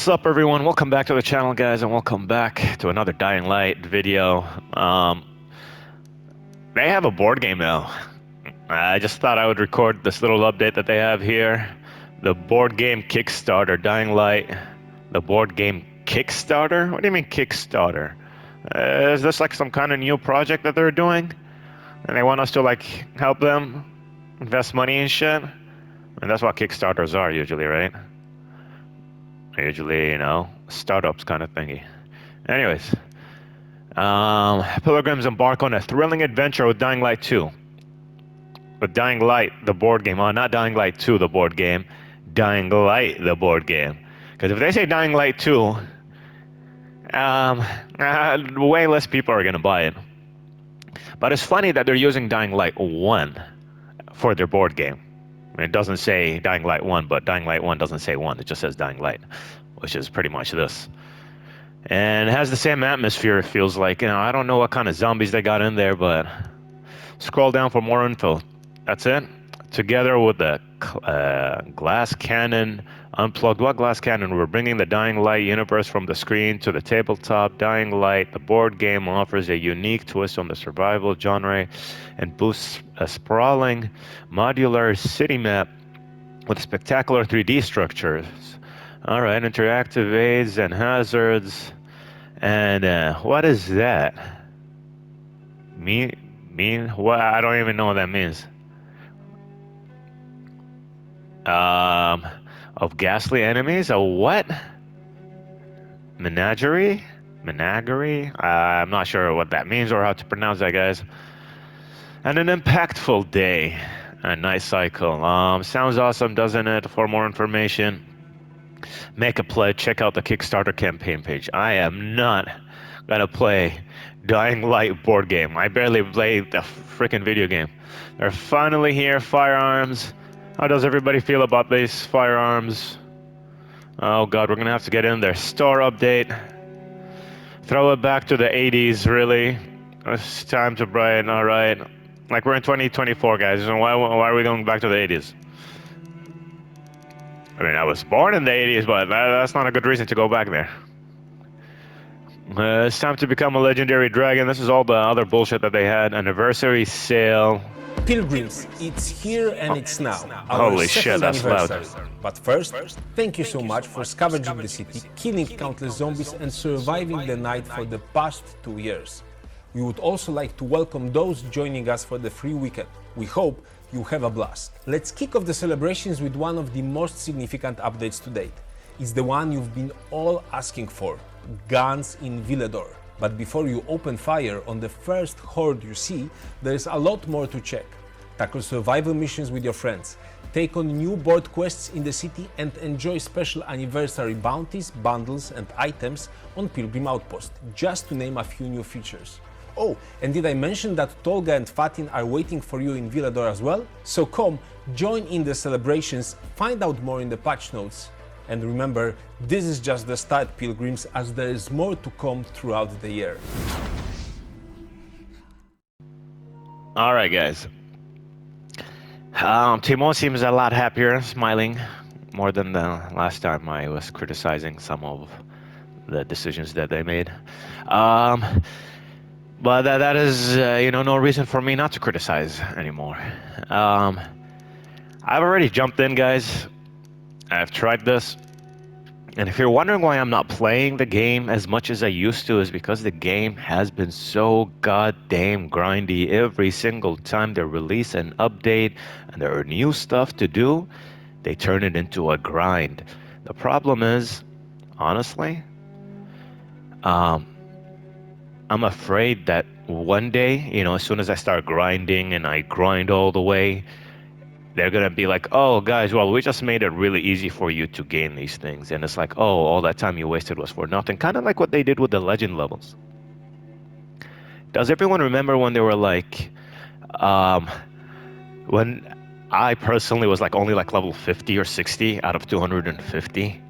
What's up, everyone? Welcome back to the channel, guys, and welcome back to another Dying Light video. They have a board game now. I just thought I would record this little update that they have here. The board game Kickstarter, Dying Light. The board game Kickstarter? What do you mean Kickstarter? Is this like some kind of new project that they're doing? And they want us to like help them invest money and shit? And that's what Kickstarters are usually, right? Usually, startups kind of thingy. Anyways, pilgrims embark on a thrilling adventure with Dying Light 2. With Dying Light, the board game. Oh, not Dying Light 2, the board game. Dying Light, the board game. Because if they say Dying Light 2, way less people are going to buy it. But it's funny that they're using Dying Light 1 for their board game. It doesn't say Dying Light 1, but Dying Light 1 doesn't say 1. It just says Dying Light, which is pretty much this. And it has the same atmosphere, it feels like. I don't know what kind of zombies they got in there, but scroll down for more info. That's it. Together with the Glass Cannon Unplugged. What Glass Cannon? We're bringing the Dying Light universe from the screen to the tabletop. Dying Light, the board game, offers a unique twist on the survival genre and boosts a sprawling modular city map with spectacular 3D structures. All right, interactive aids and hazards. And what is that? Mean? What? I don't even know what that means. Of ghastly enemies? A what? Menagerie? I'm not sure what that means or how to pronounce that, guys. And an impactful day. A nice cycle. Sounds awesome, doesn't it? For more information, make a pledge. Check out the Kickstarter campaign page. I am not gonna play Dying Light board game. I barely played the freaking video game. They're finally here. Firearms. How does everybody feel about these firearms? Oh god, we're gonna have to get in there. Store update. Throw it back to the 80s, really. It's time to brighten, alright. Like we're in 2024, guys. Why are we going back to the 80s? I mean, I was born in the 80s, but that's not a good reason to go back there. It's time to become a legendary dragon. This is all the other bullshit that they had. Anniversary sale. Pilgrims, it's here and it's now. Holy shit, that's loud. But first, thank you so much for scavenging the city, killing countless zombies and surviving the night for the past 2 years. We would also like to welcome those joining us for the free weekend. We hope you have a blast. Let's kick off the celebrations with one of the most significant updates to date. It's the one you've been all asking for, guns in Villedor. But before you open fire on the first horde you see, there's a lot more to check. Tackle survival missions with your friends, take on new board quests in the city and enjoy special anniversary bounties, bundles and items on Pilgrim Outpost, just to name a few new features. Oh, and did I mention that Tolga and Fatin are waiting for you in Villedor as well? So come, join in the celebrations, find out more in the patch notes. And remember, this is just the start, Pilgrims, as there is more to come throughout the year. Alright, guys. Timo seems a lot happier, smiling, more than the last time I was criticizing some of the decisions that they made. But that is, no reason for me not to criticize anymore. I've already jumped in, guys. I've tried this. And if you're wondering why I'm not playing the game as much as I used to, is because the game has been so goddamn grindy. Every single time they release an update and there are new stuff to do, they turn it into a grind. The problem is, honestly, I'm afraid that one day, as soon as I start grinding and I grind all the way, they're gonna be like, oh guys, well, we just made it really easy for you to gain these things. And it's like, oh, all that time you wasted was for nothing. Kind of like what they did with the legend levels. Does everyone remember when they were like, when I personally was like only like level 50 or 60 out of 250?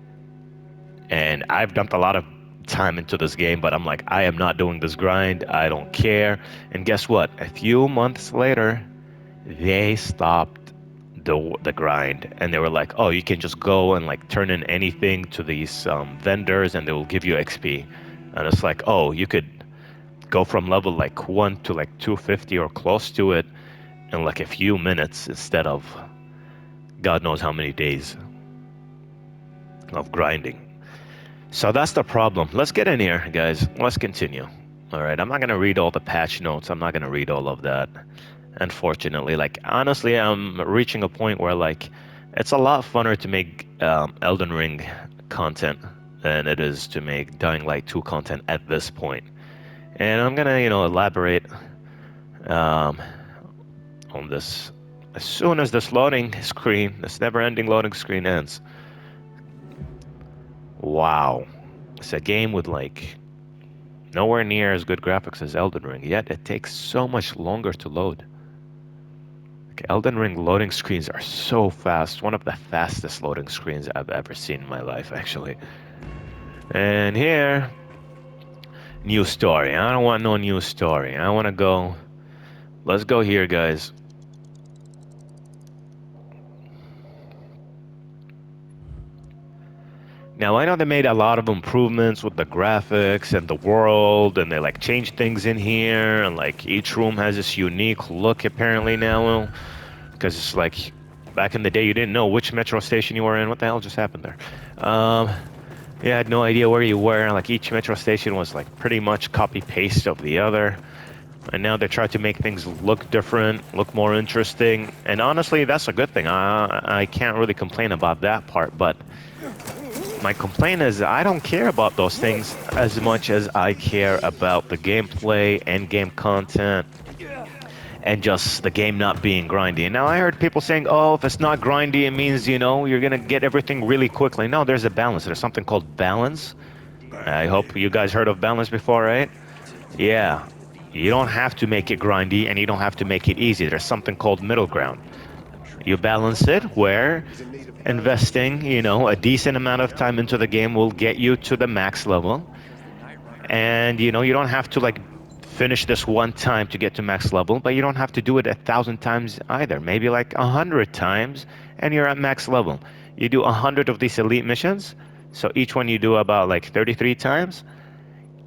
And I've dumped a lot of time into this game, but I'm like, I am not doing this grind. I don't care. And guess what? A few months later, they stopped the grind, and they were like, oh, you can just go and like turn in anything to these vendors and they will give you XP. And it's like, oh, you could go from level like 1 to like 250 or close to it in like a few minutes instead of God knows how many days of grinding. So that's the problem. Let's get in here, guys. Let's continue. All right, I'm not gonna read all the patch notes. I'm not gonna read all of that. Unfortunately, like honestly, I'm reaching a point where like it's a lot funner to make Elden Ring content than it is to make Dying Light 2 content at this point. And I'm gonna, elaborate on this as soon as this loading screen, this never-ending loading screen ends. Wow, it's a game with like nowhere near as good graphics as Elden Ring, yet it takes so much longer to load. Like Elden Ring loading screens are so fast, one of the fastest loading screens I've ever seen in my life, actually. And here, new story. I don't want no new story. I want to go. Let's go here, guys. Now, I know they made a lot of improvements with the graphics and the world, and they like changed things in here, and like each room has this unique look apparently now, because it's like back in the day you didn't know which metro station you were in. What the hell just happened there? Yeah, I had no idea where you were. Like each metro station was like pretty much copy paste of the other. And now they try to make things look different, look more interesting. And honestly, that's a good thing. I can't really complain about that part, but my complaint is I don't care about those things as much as I care about the gameplay, end-game content, and just the game not being grindy. And now I heard people saying, oh, if it's not grindy, it means, you're gonna get everything really quickly. No, there's a balance. There's something called balance. I hope you guys heard of balance before, right? Yeah. You don't have to make it grindy, and you don't have to make it easy. There's something called middle ground. You balance it where investing, a decent amount of time into the game will get you to the max level. And, you don't have to like finish this one time to get to max level, but you don't have to do it 1,000 times either. Maybe like 100 times and you're at max level. You do 100 of these elite missions. So each one you do about like 33 times.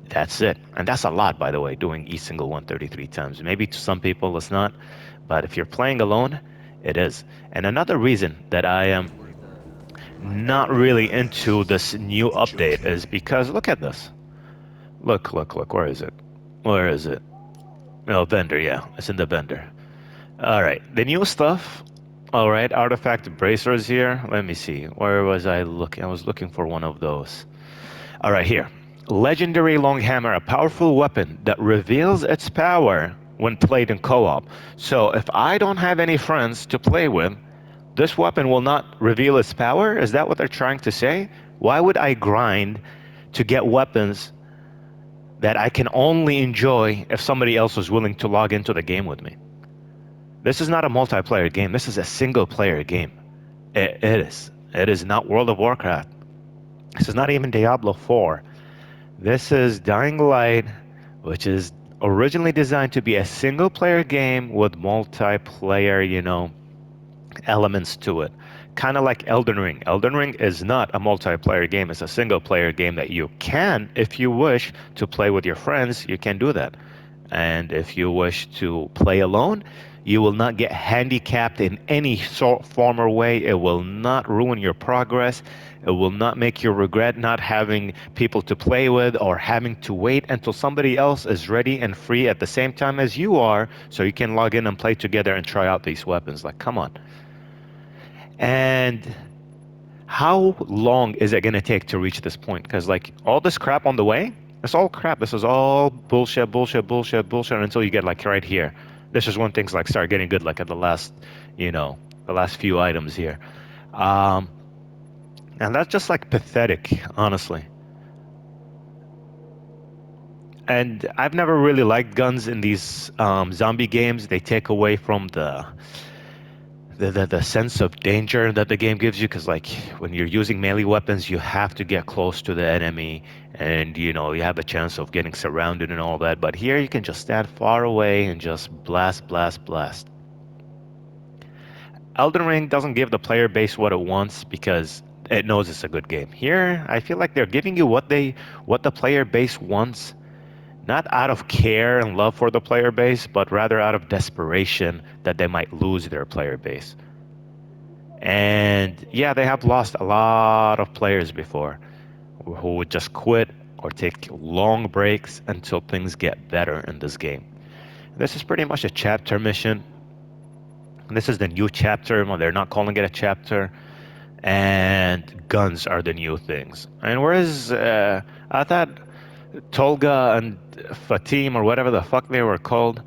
That's it. And that's a lot, by the way, doing each single one 33 times. Maybe to some people it's not, but if you're playing alone, it is. And another reason that I am not really into this new update is because look at this. Look, where is it? Where is it? Oh, vendor, yeah, it's in the vendor. All right, the new stuff. All right, artifact bracers here. Let me see, where was I looking? I was looking for one of those. All right, here. Legendary long hammer, a powerful weapon that reveals its power when played in co-op. So if I don't have any friends to play with, this weapon will not reveal its power? Is that what they're trying to say? Why would I grind to get weapons that I can only enjoy if somebody else was willing to log into the game with me? This is not a multiplayer game. This is a single player game. It is. It is not World of Warcraft. This is not even Diablo 4. This is Dying Light, which is originally designed to be a single player game with multiplayer, elements to it. Kind of like Elden Ring. Elden Ring is not a multiplayer game. It's a single player game that you can, if you wish to play with your friends, you can do that. And if you wish to play alone, you will not get handicapped in any form or way. It will not ruin your progress. It will not make you regret not having people to play with or having to wait until somebody else is ready and free at the same time as you are so you can log in and play together and try out these weapons. Like, come on. And how long is it going to take to reach this point? Because like all this crap on the way, it's all crap. This is all bullshit until you get like right here. This is when things like start getting good, like at the last, the last few items here. And that's just like pathetic, honestly. And I've never really liked guns in these zombie games. They take away from the sense of danger that the game gives you, because like when you're using melee weapons you have to get close to the enemy and you have a chance of getting surrounded and all that, but here you can just stand far away and just blast. Elden Ring doesn't give the player base what it wants because it knows it's a good game. Here, I feel like they're giving you what the player base wants, not out of care and love for the player base, but rather out of desperation that they might lose their player base. And yeah, they have lost a lot of players before who would just quit or take long breaks until things get better in this game. This is pretty much a chapter mission. This is the new chapter. Well, they're not calling it a chapter. And guns are the new things. And whereas I thought Tolga and Fatim or whatever the fuck they were called,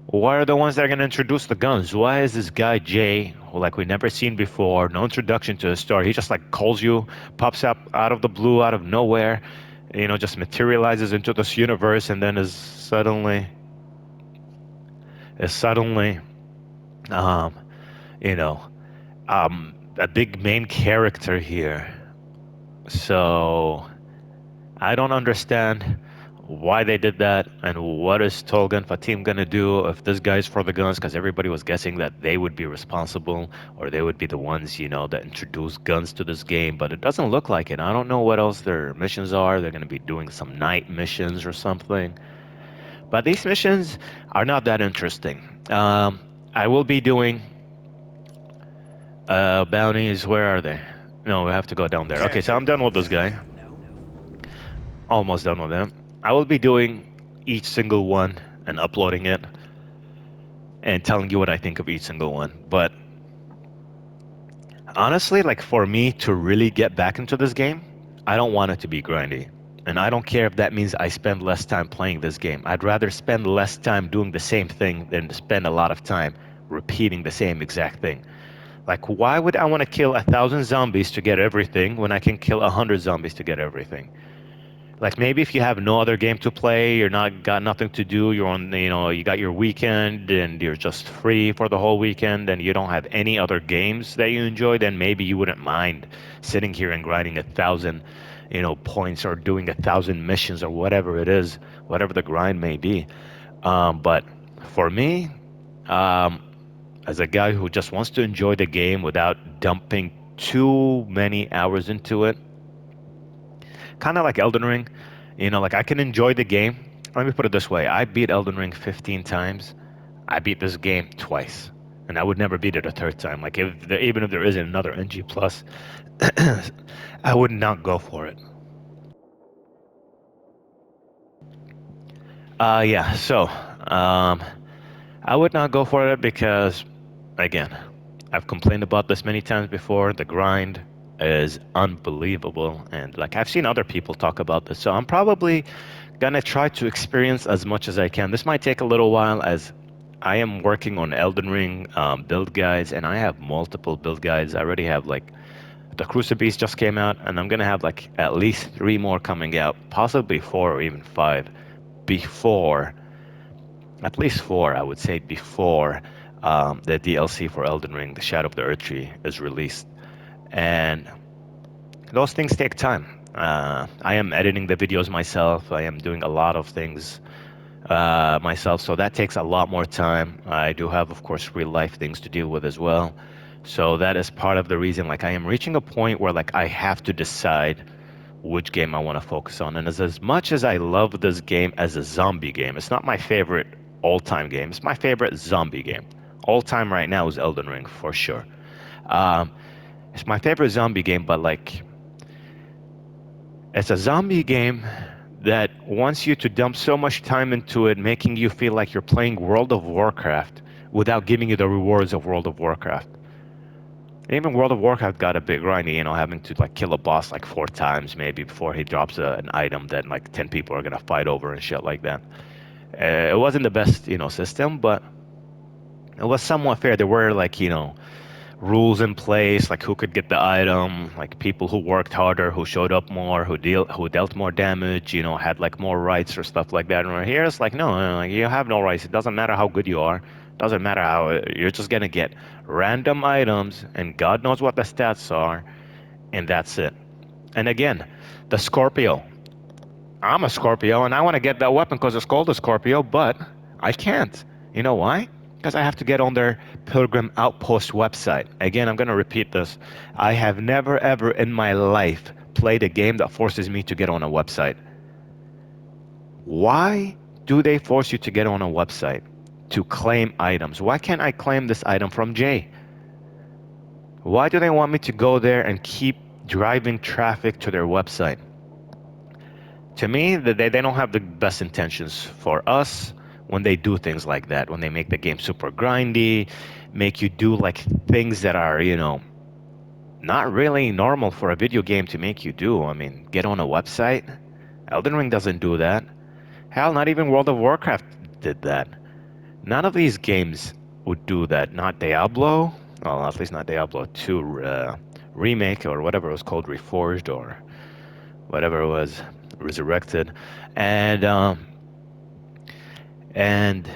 why are the ones that are going to introduce the guns? Why is this guy Jay, who like we never seen before, no introduction to the story, he just like calls you, pops up out of the blue, out of nowhere, you know, just materializes into this universe and then is suddenly, um, you know, a big main character here. So I don't understand why they did that and what is Tolga and Fatim gonna do if this guy's for the guns, because everybody was guessing that they would be responsible or they would be the ones, you know, that introduce guns to this game, but it doesn't look like it. I don't know what else their missions are. They're gonna be doing some night missions or something, but these missions are not that interesting. I will be doing bounties. Where are they? No, we have to go down there. Okay, so I'm done with this guy. Almost done with him. I will be doing each single one and uploading it and telling you what I think of each single one. But honestly, like for me to really get back into this game, I don't want it to be grindy. And I don't care if that means I spend less time playing this game. I'd rather spend less time doing the same thing than spend a lot of time repeating the same exact thing. Like, why would I want to kill 1,000 zombies to get everything when I can kill 100 zombies to get everything? Like maybe if you have no other game to play, you're not got nothing to do, you're on, you know, you got your weekend and you're just free for the whole weekend and you don't have any other games that you enjoy, then maybe you wouldn't mind sitting here and grinding 1,000, you know, points or doing 1,000 missions or whatever it is, whatever the grind may be. But for me, as a guy who just wants to enjoy the game without dumping too many hours into it, kind of like Elden Ring, you know, like I can enjoy the game. Let me put it this way. I beat Elden Ring 15 times. I beat this game twice. And I would never beat it a third time. Like even if there isn't another NG+, I would not go for it. Yeah, so I would not go for it because, again, I've complained about this many times before. The grind is unbelievable, and like I've seen other people talk about this, so I'm probably gonna try to experience as much as I can. This might take a little while as I am working on Elden Ring build guides, and I have multiple build guides. I already have like the Crucifix just came out, and I'm gonna have like at least 3 more coming out, possibly 4 or even 5 before, at least 4 I would say, before the DLC for Elden Ring, the Shadow of the Erdtree, is released. And those things take time. I am editing the videos myself. I am doing a lot of things myself, so that takes a lot more time. I do have, of course, real life things to deal with as well. So that is part of the reason, like I am reaching a point where like I have to decide which game I want to focus on. And as much as I love this game as a zombie game, it's not my favorite all-time game. It's my favorite zombie game. All-time right now is Elden Ring, for sure. It's my favorite zombie game, but like, it's a zombie game that wants you to dump so much time into it, making you feel like you're playing World of Warcraft without giving you the rewards of World of Warcraft. Even World of Warcraft got a bit grindy, you know, having to like kill a boss like 4 times maybe before he drops an item that like 10 people are gonna fight over and shit like that. It wasn't the best, you know, system, but it was somewhat fair. There were like, you know, rules in place, like who could get the item, like people who worked harder, who showed up more, who dealt more damage, you know, had like more rights or stuff like that. And right here, it's like no, like you have no rights. It doesn't matter how good you are. Doesn't matter how you're just gonna get random items, and God knows what the stats are, and that's it. And again, the Scorpio. I'm a Scorpio, and I want to get that weapon because it's called a Scorpio, but I can't. You know why? because I have to get on their Pilgrim Outpost website. Again, I'm going to repeat this. I have never ever in my life played a game that forces me to get on a website. Why do they force you to get on a website to claim items? Why can't I claim this item from Jay? Why do they want me to go there and keep driving traffic to their website? To me, they don't have the best intentions for us when they do things like that, when they make the game super grindy, make you do like things that are, not really normal for a video game to make you do. I mean, get on a website. Elden Ring doesn't do that. Hell, not even World of Warcraft did that. None of these games would do that. Not Diablo, well, at least not Diablo 2 remake or whatever it was called, Reforged or whatever it was, Resurrected, and and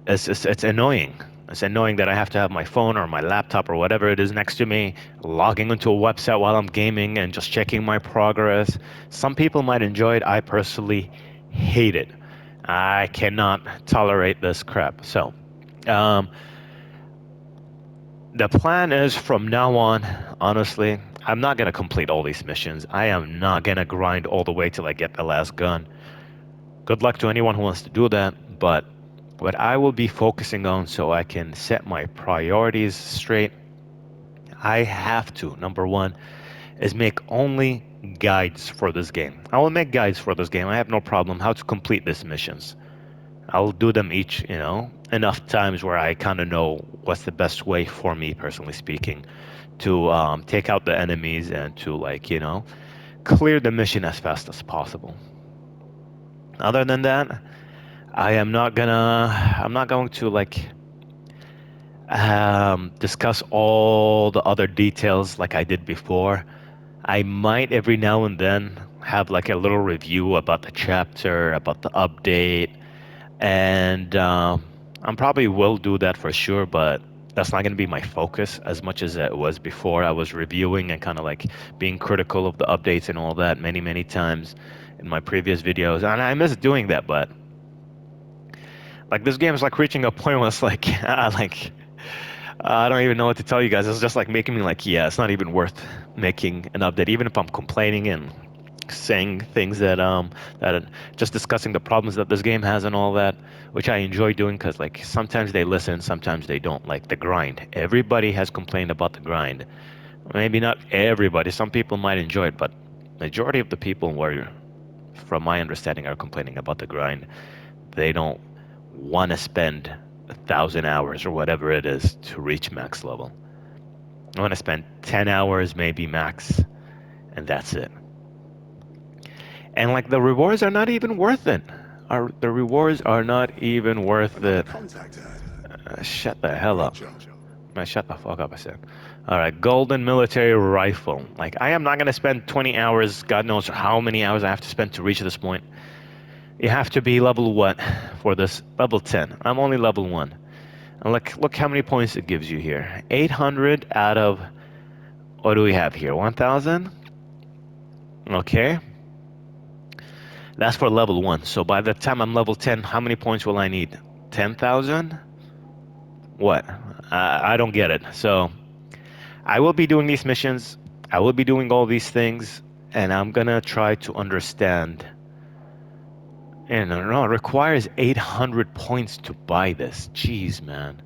it's annoying. It's annoying that I have to have my phone or my laptop or whatever it is next to me, logging into a website while I'm gaming and just checking my progress. Some people might enjoy it. I personally hate it. I cannot tolerate this crap. So, um, the plan is from now on, honestly, I'm not going to complete all these missions. I am not going to grind all the way till I get the last gun. Good luck to anyone who wants to do that, but what I will be focusing on so I can set my priorities straight, I have to, number one, is make only guides for this game. I will make guides for this game. I have no problem how to complete these missions. I'll do them each, enough times where I kind of know what's the best way for me, personally speaking, to take out the enemies and to, like, clear the mission as fast as possible. Other than that, I'm not going to, like, discuss all the other details like I did before. I might every now and then have like a little review about the chapter, about the update, and I probably will do that for sure, but that's not going to be my focus as much as it was before. I was reviewing and kind of like being critical of the updates and all that many, many times in my previous videos, and I miss doing that, but like this game is like reaching a point where it's like, I don't even know what to tell you guys. It's just like making me like, yeah, it's not even worth making an update, even if I'm complaining and saying things that just discussing the problems that this game has and all that, which I enjoy doing because like sometimes they listen, sometimes they don't. Like the grind, everybody has complained about the grind. Maybe not everybody. Some people might enjoy it, but majority of the people were, from my understanding, are complaining about the grind. They don't want to spend 1,000 hours or whatever it is to reach max level. I want to spend 10 hours maybe max, and that's it. And like the rewards are not even worth it. The rewards are not even worth it. Shut the hell up. Man, shut the fuck up, I said. Alright, golden military rifle. Like, I am not going to spend 20 hours, God knows how many hours I have to spend to reach this point. You have to be level what for this? Level 10. I'm only level 1. And look how many points it gives you here. 800 out of, what do we have here? 1,000? Okay. That's for level 1. So by the time I'm level 10, how many points will I need? 10,000? What? I don't get it. So I will be doing these missions. I will be doing all these things. And I'm going to try to understand. And no, it requires 800 points to buy this. Jeez, man.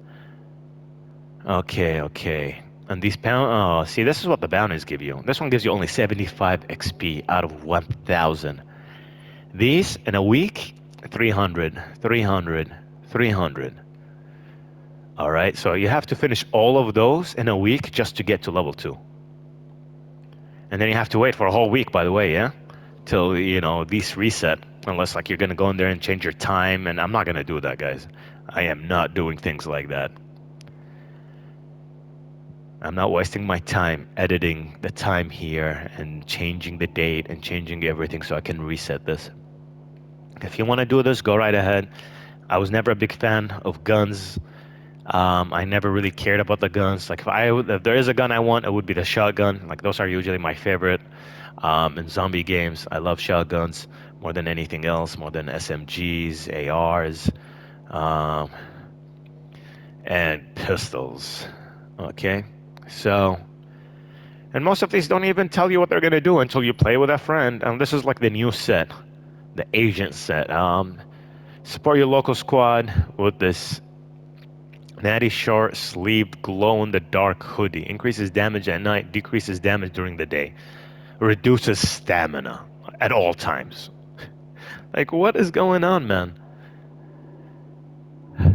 Okay. And these see, this is what the bounties give you. This one gives you only 75 XP out of 1,000. These, in a week, 300, 300, 300. All right, so you have to finish all of those in a week just to get to level 2. And then you have to wait for a whole week, by the way, yeah? Till, these reset. Unless, like, you're going to go in there and change your time. And I'm not going to do that, guys. I am not doing things like that. I'm not wasting my time editing the time here and changing the date and changing everything so I can reset this. If you want to do this, go right ahead. I was never a big fan of guns. I never really cared about the guns. Like if there is a gun I want, it would be the shotgun. Like those are usually my favorite. In zombie games, I love shotguns more than anything else, more than SMGs, ARs. and pistols. Okay, so, and most of these don't even tell you what they're gonna do until you play with a friend. And this is like the new set, the agent set. Support your local squad with this natty short sleeved glow in the dark hoodie. Increases damage at night, decreases damage during the day. Reduces stamina at all times. Like, what is going on, man?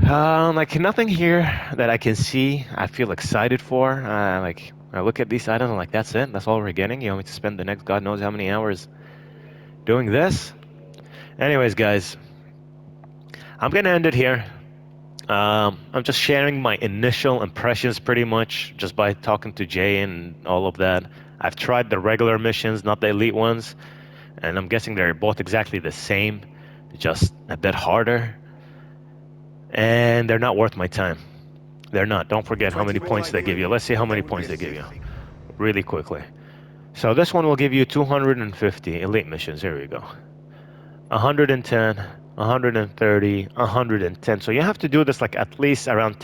Like, nothing here that I can see I feel excited for. Like, I look at these items, I'm like, that's it? That's all we're getting? You want me to spend the next God knows how many hours doing this? Anyways, guys, I'm gonna end it here. I'm just sharing my initial impressions pretty much just by talking to Jay and all of that. I've tried the regular missions, not the elite ones, and I'm guessing they're both exactly the same, just a bit harder. And they're not worth my time. They're not. Don't forget how many points they give you. Let's see how many points they give you really quickly. So this one will give you 250 elite missions. Here we go. 110, 130, 110. So you have to do this like at least around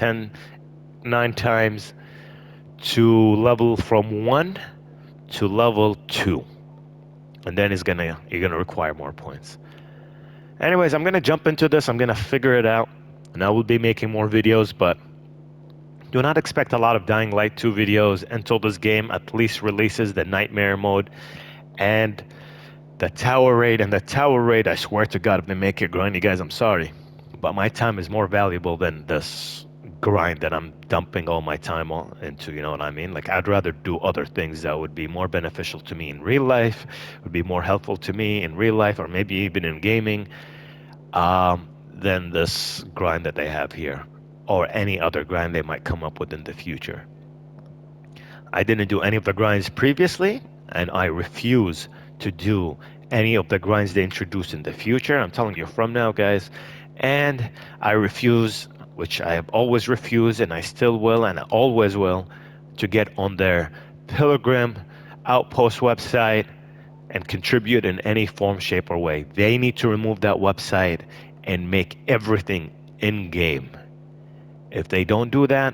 9 times to level from 1 to level 2. And then you're gonna require more points. Anyways, I'm gonna jump into this. I'm gonna figure it out, and I will be making more videos, but do not expect a lot of Dying Light 2 videos until this game at least releases the Nightmare mode and the Tower Raid. And the Tower Raid, I swear to God, if they make it grindy, guys, I'm sorry, but my time is more valuable than this grind that I'm dumping all my time into, you know what I mean? Like, I'd rather do other things that would be more beneficial to me in real life, would be more helpful to me in real life, or maybe even in gaming, than this grind that they have here, or any other grind they might come up with in the future. I didn't do any of the grinds previously, and I refuse to do any of the grinds they introduce in the future. I'm telling you from now, guys. And I refuse, which I have always refused, and I still will, and I always will, to get on their Pilgrim Outpost website and contribute in any form, shape, or way. They need to remove that website and make everything in-game. If they don't do that,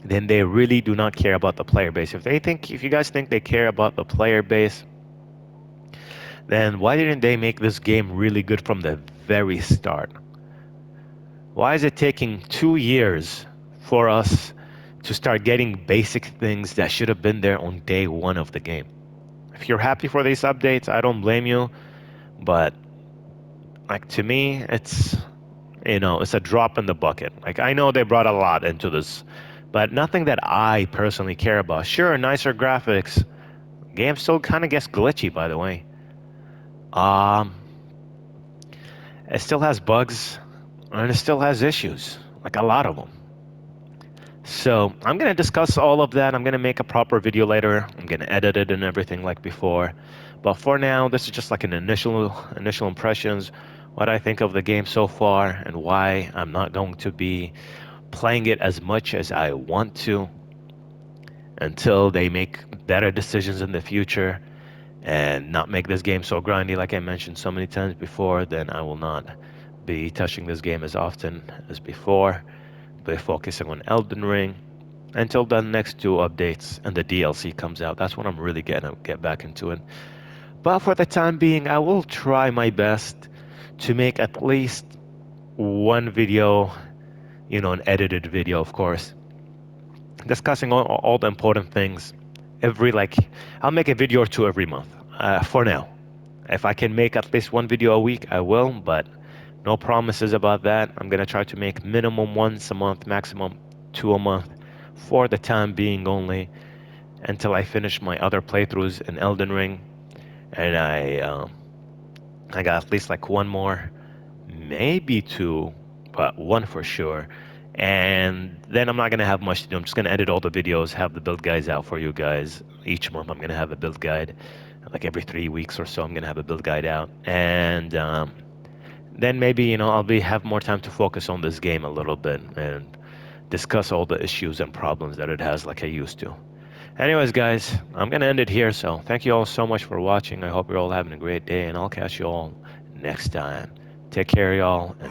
then they really do not care about the player base. If you guys think they care about the player base, then why didn't they make this game really good from the very start? Why is it taking 2 years for us to start getting basic things that should have been there on day 1 of the game? If you're happy for these updates, I don't blame you, but like, to me, it's a drop in the bucket. Like, I know they brought a lot into this, but nothing that I personally care about. Sure, nicer graphics. Game still kind of gets glitchy, by the way. It still has bugs, and it still has issues, like a lot of them. So I'm gonna discuss all of that. I'm gonna make a proper video later. I'm gonna edit it and everything like before. But for now, this is just like an initial impressions, what I think of the game so far, and why I'm not going to be playing it as much as I want to until they make better decisions in the future and not make this game so grindy like I mentioned so many times before. Then I will not be touching this game as often as before, but focusing on Elden Ring until the next 2 updates and the DLC comes out. That's when I'm really gonna get back into it. But for the time being, I will try my best to make at least one video, an edited video, of course, discussing all the important things. I'll make a video or 2 every month, for now. If I can make at least 1 video a week, I will, but no promises about that. I'm gonna try to make minimum once a month, maximum 2 a month, for the time being only, until I finish my other playthroughs in Elden Ring, and I got at least like 1 more, maybe 2, but 1 for sure. And then I'm not gonna have much to do. I'm just gonna edit all the videos, have the build guides out for you guys. Each month I'm gonna have a build guide, like every 3 weeks or so I'm gonna have a build guide out. And then maybe I'll have more time to focus on this game a little bit and discuss all the issues and problems that it has like I used to. Anyways, guys, I'm gonna end it here. So thank you all so much for watching. I hope you're all having a great day, and I'll catch you all next time. Take care, y'all. And